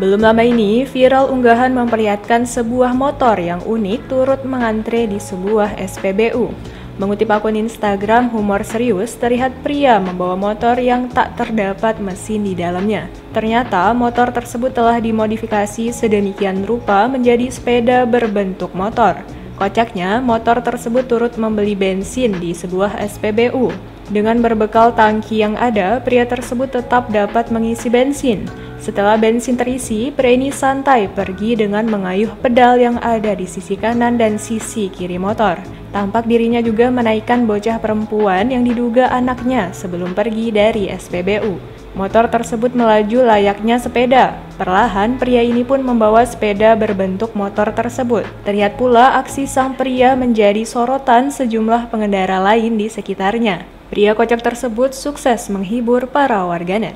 Belum lama ini, viral unggahan memperlihatkan sebuah motor yang unik turut mengantre di sebuah SPBU. Mengutip akun Instagram Humor Serius, terlihat pria membawa motor yang tak terdapat mesin di dalamnya. Ternyata motor tersebut telah dimodifikasi sedemikian rupa menjadi sepeda berbentuk motor. Kocaknya, motor tersebut turut membeli bensin di sebuah SPBU. Dengan berbekal tangki yang ada, pria tersebut tetap dapat mengisi bensin. Setelah bensin terisi, pria ini santai pergi dengan mengayuh pedal yang ada di sisi kanan dan sisi kiri motor. Tampak dirinya juga menaikkan bocah perempuan yang diduga anaknya sebelum pergi dari SPBU. Motor tersebut melaju layaknya sepeda. Perlahan, pria ini pun membawa sepeda berbentuk motor tersebut. Terlihat pula aksi sang pria menjadi sorotan sejumlah pengendara lain di sekitarnya. Pria kocak tersebut sukses menghibur para warganet.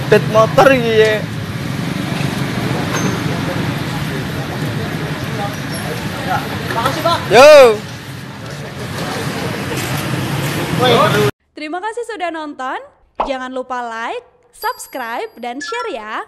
Pet motor gitu. Makasih, Pak. Yo. Terima kasih sudah nonton. Jangan lupa like, subscribe, dan share ya.